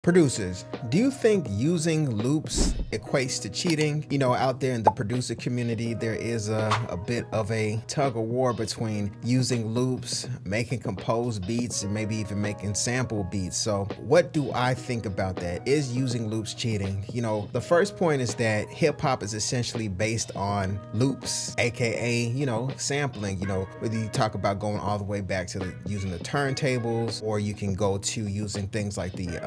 Producers, do you think using loops equates to cheating? You know, out there in the producer community, there is a bit of a tug of war between using loops, making composed beats, and maybe even making sample beats. So what do I think about that? Is using loops cheating? You know, the first point is that hip hop is essentially based on loops, AKA, sampling. Whether you talk about going all the way back to using the turntables, or you can go to using things like the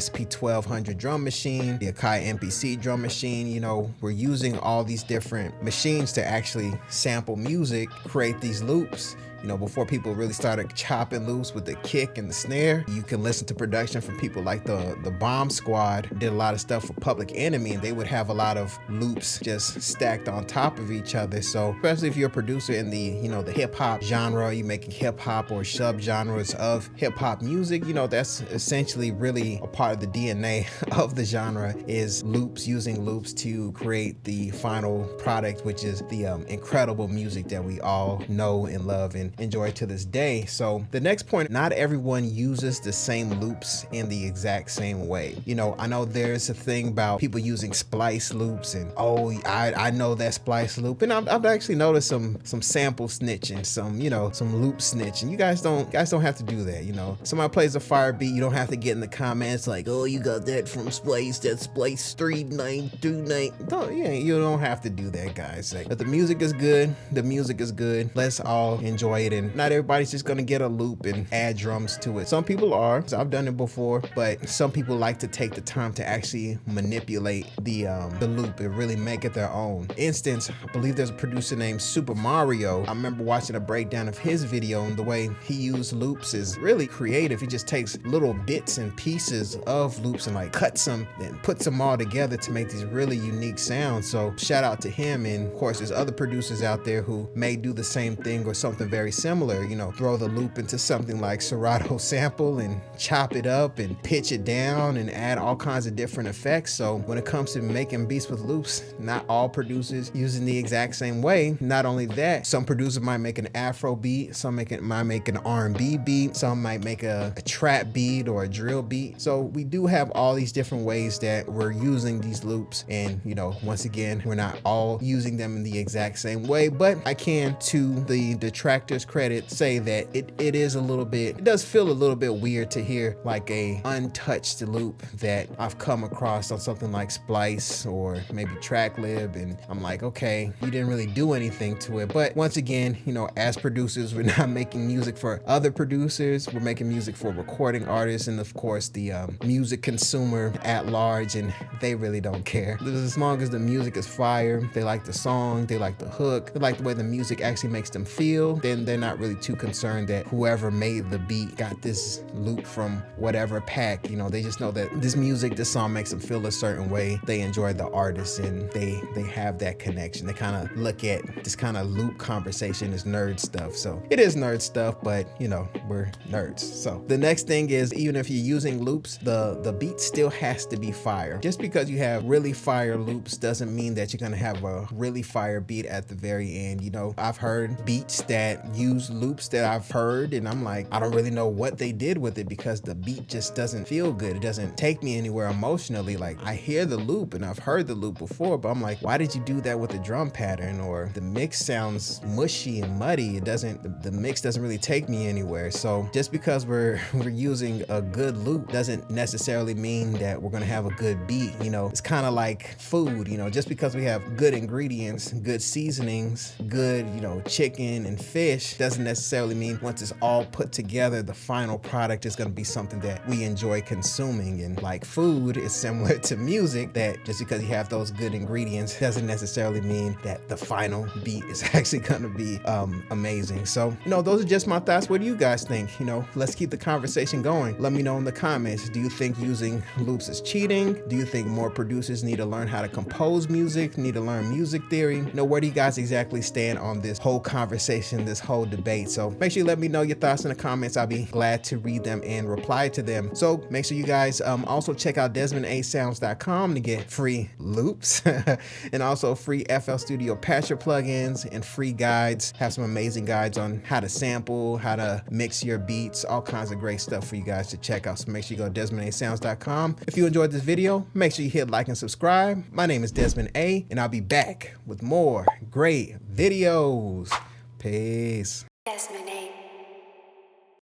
SP1200 drum machine, the Akai MPC drum machine. We're using all these different machines to actually sample music, create these loops. Before people really started chopping loops with the kick and the snare, you can listen to production from people like the Bomb Squad. Did a lot of stuff for Public Enemy, and they would have a lot of loops just stacked on top of each other. So especially if you're a producer in the hip hop genre, you're making hip hop or sub-genres of hip hop music, that's essentially really a part of the DNA of the genre, is loops, using loops to create the final product, which is the incredible music that we all know and love and enjoy to this day. So the next point, not everyone uses the same loops in the exact same way. I know there's a thing about people using splice loops, and I know that splice loop, and I've actually noticed some sample snitching, some loop snitching. You guys don't have to do that. Somebody plays a fire beat, you don't have to get in the comments like, oh, you got that from splice, that's splice 3929. You don't have to do that, guys. But the music is good, let's all enjoy it, and not everybody's just gonna get a loop and add drums to it. Some people are, so I've done it before, but some people like to take the time to actually manipulate the loop and really make it their own. Instance, I believe there's a producer named Super Mario. I remember watching a breakdown of his video, and the way he used loops is really creative. He just takes little bits and pieces of loops and like cuts them and puts them all together to make these really unique sounds. So shout out to him. And of course, there's other producers out there who may do the same thing or something very similar, throw the loop into something like Serato sample and chop it up and pitch it down and add all kinds of different effects. So when it comes to making beats with loops, not all producers using the exact same way. Not only that, some producers might make an afro beat, some might make an R&B beat, some might make a trap beat or a drill beat. So we do have all these different ways that we're using these loops, and once again, we're not all using them in the exact same way. But I can, to the detractors' credit, say that it does feel a little bit weird to hear like a untouched loop that I've come across on something like Splice or maybe Tracklib, and I'm like, okay, you didn't really do anything to it. But once again, as producers, we're not making music for other producers, we're making music for recording artists and of course the music consumer at large, and they really don't care. As long as the music is fire, they like the song, they like the hook, they like the way the music actually makes them feel, then they're not really too concerned that whoever made the beat got this loop from whatever pack. They just know that this song makes them feel a certain way. They enjoy the artist, and they have that connection. They kind of look at this kind of loop conversation as nerd stuff. So it is nerd stuff, but we're nerds. So the next thing is, even if you're using loops, the beat still has to be fire. Just because you have really fire loops doesn't mean that you're gonna have a really fire beat at the very end. I've heard beats that use loops that I've heard, and I'm like, I don't really know what they did with it, because the beat just doesn't feel good. It doesn't take me anywhere emotionally. Like, I hear the loop and I've heard the loop before, but I'm like, why did you do that with the drum pattern? Or the mix sounds mushy and muddy. The mix doesn't really take me anywhere. So just because we're using a good loop doesn't necessarily mean that we're gonna have a good beat. It's kind of like food. Just because we have good ingredients, good seasonings, good chicken and fish, doesn't necessarily mean once it's all put together, the final product is going to be something that we enjoy consuming. And like food is similar to music, that just because you have those good ingredients doesn't necessarily mean that the final beat is actually going to be amazing. So those are just my thoughts. What do you guys think? Let's keep the conversation going. Let me know in the comments. Do you think using loops is cheating? Do you think more producers need to learn how to compose music, need to learn music theory? Where do you guys exactly stand on this whole conversation, this whole whole debate. So make sure you let me know your thoughts in the comments. I'll be glad to read them and reply to them. So make sure you guys also check out DesmondASounds.com to get free loops and also free FL Studio patcher plugins and free guides. Have some amazing guides on how to sample, how to mix your beats, all kinds of great stuff for you guys to check out. So make sure you go to DesmondASounds.com. If you enjoyed this video, make sure you hit like and subscribe. My name is Desmond A, and I'll be back with more great videos. Peace. Desmond A.